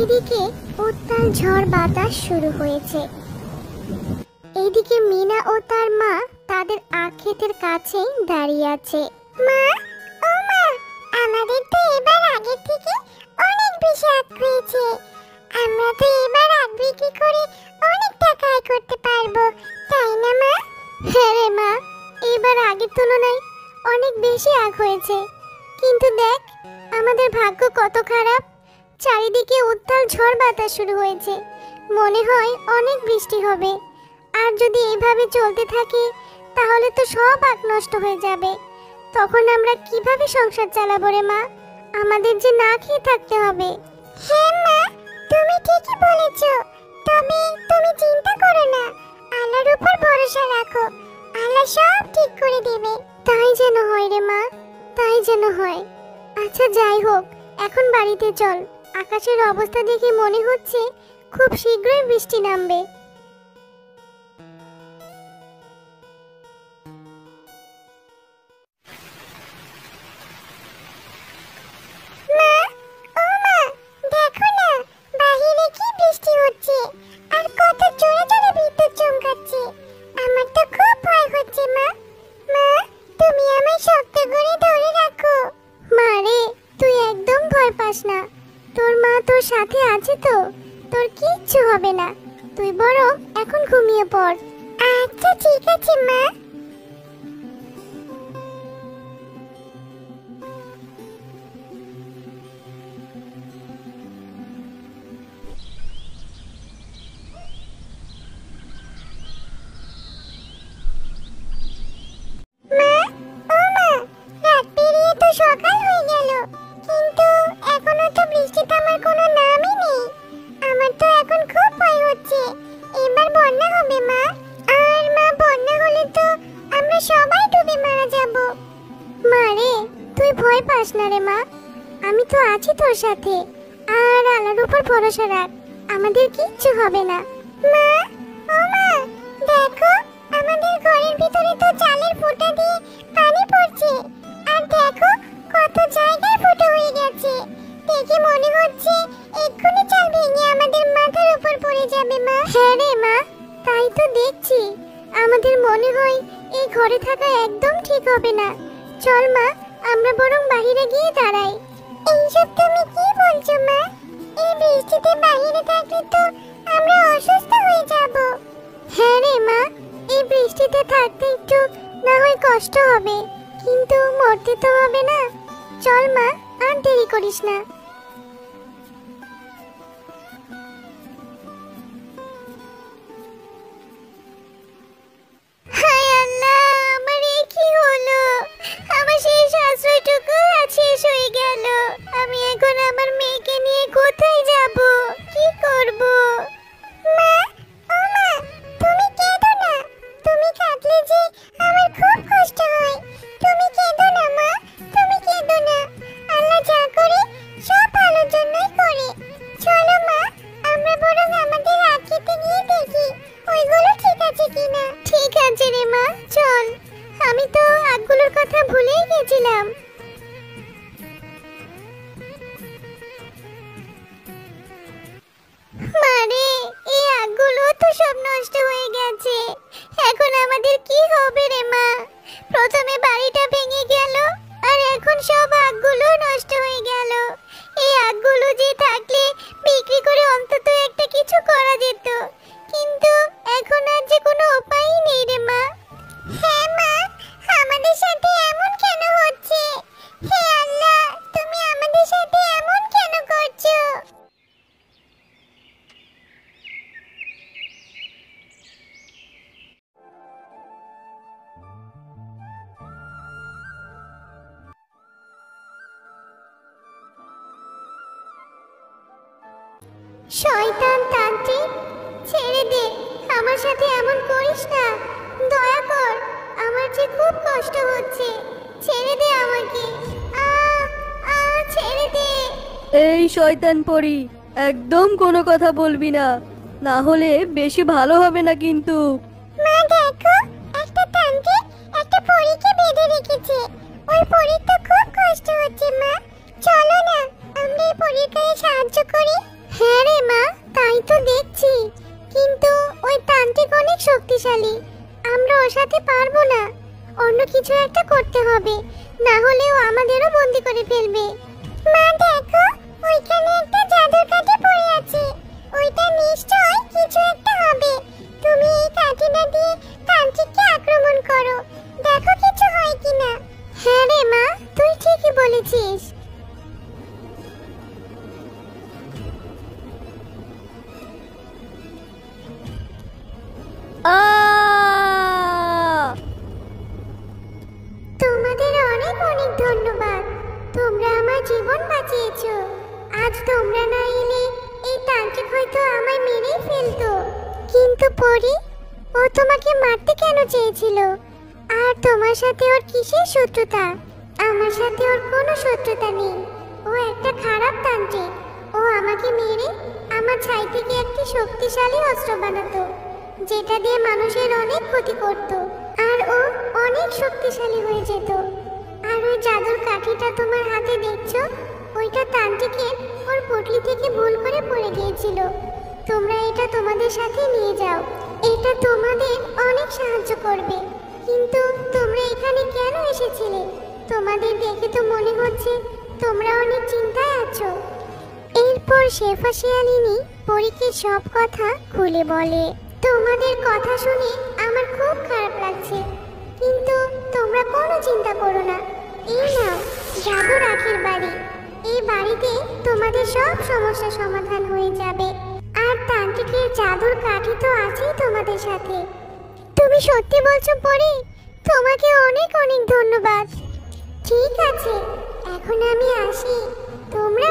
চারিদিকে উত্তাল ঝড় বাতাস শুরু হয়েছে। এইদিকে মিনা ও তার মা তাদের আখ ক্ষেতের কাছেই দাঁড়িয়ে আছে। মা, ও মা, আমাদের তো এবার আগের থেকে অনেক বেশি আখ হয়েছে। আমরা তো এবার আখ বিক্রি করে অনেক টাকা আয় করতে পারবো, তাই না মা? হ্যাঁ রে মা, এবার আগের তুলনায় অনেক বেশি আখ হয়েছে। কিন্তু দেখ, আমাদের ভাগ্য কত খারাপ। চারিদিকে উত্তাল ঝড় বাতাস শুরু হয়েছে। মনে হয় অনেক বৃষ্টি হবে। আর যদি এভাবে চলতে থাকে তাহলে তো সব আখ নষ্ট হয়ে যাবে। তখন আমরা কিভাবে সংসার চালাবো রে মা? আমাদের যে না খেয়ে থাকতে হবে। হ্যাঁ মা, তুমি ঠিকই বলেছো। তবে তুমি চিন্তা করো না, আল্লাহর উপর ভরসা রাখো। আল্লাহ সব ঠিক করে দেবে। তাই যেন হয় রে মা, তাই যেন হয়। আচ্ছা যাই হোক, এখন বাড়িতে চল। আকাশের অবস্থা দেখে মনে হচ্ছে খুব শীঘ্রই বৃষ্টি নামবে। মা, ও মা, দেখো না, বাইরে কি বৃষ্টি হচ্ছে আর কত জোরে জোরে বিদ্যুৎ চমকাচ্ছে। আমার তো খুব ভয় হচ্ছে মা। মা, তুমি আমায় শক্ত করে ধরে রাখো। মা রে, তুই একদম ভয় পাস না। তোর মা তোর সাথে আছে তো, তোর কিচ্ছু হবে না। তুই বরং এখন ঘুমিয়ে পড়। আচ্ছা ঠিক আছে মা। মা, ও মা, রাত পেরিয়ে তো সকাল হয়ে গেল, কিন্তু এখনো তো বৃষ্টি থামার কোনো নামই নেই। আমার তো এখন খুব ভয় হচ্ছে, এবার বন্যা হবে মা। আর মা, বন্যা হলে তো আমরা সবাই ডুবে মারা যাব। মা রে, তুই ভয় পাস না রে মা, আমি তো আছি তোর সাথে। আর আল্লাহর উপর ভরসা রাখ, আমাদের কিচ্ছু হবে না। মা, ও মা, দেখো, আমাদের ঘরের ভিতরে তো চালের ফুটা দিয়ে পানি পড়ছে। আর দেখো, কত জায়গায় ফুটো হয়ে গেছে। দেখে মনে হচ্ছে এক্ষুনি চাল ভেঙে আমাদের মাথার উপর পড়ে যাবে মা। হ্যাঁ রে মা, তাই তো দেখছি। আমাদের মনে হয় এই ঘরে থাকা একদম ঠিক হবে না। চল মা, আমরা বরং বাইরে গিয়ে দাঁড়াই। এইসব তুমি কি বলছো মা? এই বৃষ্টিতে বাইরে থাকলে তো আমরা অসুস্থ হয়ে যাব। হ্যাঁ রে মা, এই বৃষ্টিতে থাকতে একটু না হয় কষ্ট হবে, কিন্তু মরতে তো হবে না। চল মা, আর দেরি করিস না। হায় আল্লাহ, আমার এ কি হলো? আমার সেই আশ্রয়টুকু শেষ হয়ে গেল। আমি এখন আমার মেয়েকে নিয়ে কোথায় যাব? কি করব? মা, ও মা, তুমি কেঁদো না। তুমি কাঁদলে যে আমার খুব কষ্ট হয়। তুমি কেঁদো না মা, তুমি কেঁদো না। আল্লাহ যা করে সব ভালোর জন্যই করে। চলো মা, আমরা বরং আমাদের আখ খেতে গিয়ে দেখি ওইগুলো ঠিক আছে কিনা। ঠিক আছে রে মা, চল। আমি তো আখগুলোর কথা ভুলেই গেছিলাম। মারে, এই আখগুলো তো সব নষ্ট হয়ে গেছে। এখন আমাদের কি হবে রে মা? প্রথমে বাড়িটা ভেঙে গেল, আর এখন সব আখগুলো নষ্ট হয়ে গেল। এই আখগুলো যে থাকলে বিক্রি করে অন্তত একটা কিছু করা যেত, কিন্তু এখন আর যে কোনো উপায়ই নেই রে মা। হ্যাঁ মা, আমাদের সাথে এমন কেন হচ্ছে? হে আল্লাহ, তুমি আমাদের সাথে এমন কেন করছো? শয়তান তান্ত্রিক, ছেড়ে দে, আমার সাথে এমন করিস না। দয়া কর, আমার যে খুব কষ্ট হচ্ছে। ছেড়ে দে আমাকে। ছেড়ে দে। এই শয়তান পরী, একদম কোনো কথা বলবি না, না হলে বেশি ভালো হবে না কিন্তু। মা দেখো, একটা তান্ত্রিক একটা পরীকে বেঁধে রেখেছে। ওই পরীর তো খুব কষ্ট হচ্ছে মা। চলো না, আমরা এই পরীর গায়ে সাহায্য করি। হ্যাঁ রে মা, তাই তো দেখছি, কিন্তু ওই তান্ত্রিক অনেক শক্তিশালী, আমরা ওর সাথে পারবো না। অন্য কিছু একটা করতে হবে, না হলে ও আমাদেরও বন্দি করে ফেলবে। মা দেখো, ওইখানে একটা জাদুর কাঠি পড়ে আছে, ওইটা নিশ্চয়ই কিছু একটা হবে। তুমি এই কাঠিটা দিয়ে তান্ত্রিককে আক্রমণ করো, দেখো কিছু হয় কিনা। হ্যাঁ রে মা, তুই ঠিকই বলেছিস। আহ! তোমাদের অনেক অনেক ধন্যবাদ, তোমরা আমার জীবন বাঁচিয়েছো। আজ তোমরা না এলে এই তান্ত্রিক হয়তো আমায় মেরেই ফেলতো। কিন্তু পরি, ও তোমাকে মারতে কেন চেয়েছিল? আর তোমার সাথে ওর কিসের শত্রুতা? আমার সাথে ওর কোনো শত্রুতা নেই। ও একটা খারাপ তান্ত্রিক। ও আমাকে মেরে আমার ছাই থেকে একটি শক্তিশালী অস্ত্র বানাতো, যেটা দিয়ে মানুষের অনেক ক্ষতি করত। আর ও অনেক শক্তিশালী হয়ে যেত। আর ওই জাদুর কাঠিটা তোমার হাতে দেখছো, ওইটা তান্ত্রিকের ওর পুটলি থেকে ভুল করে পড়ে গিয়েছিল। তোমরা এটা তোমাদের সাথে নিয়ে যাও, এটা তোমাদের অনেক সাহায্য করবে। কিন্তু তোমরা এখানে কেন এসেছিলে? তোমাদের দেখে তো মনে হচ্ছে তোমরা অনেক চিন্তায় আছো। এরপর শেফা শিয়ালিনী পরীকে সব কথা খুলে বলে। তোমাদের কথা শুনে আমার খুব খারাপ লাগছে, কিন্তু তোমরা কোনো চিন্তা করো না। এই নাও জাদুর আখের বাড়ি, এই বাড়িতে তোমাদের সব সমস্যা সমাধান হয়ে যাবে। আর তান্ত্রিকের জাদুর কাঠি তো আছেই তোমাদের সাথে। তুমি সত্যি বলছো পরি? তোমাকে অনেক অনেক ধন্যবাদ। ঠিক আছে, এখন আমি আসি, তোমরা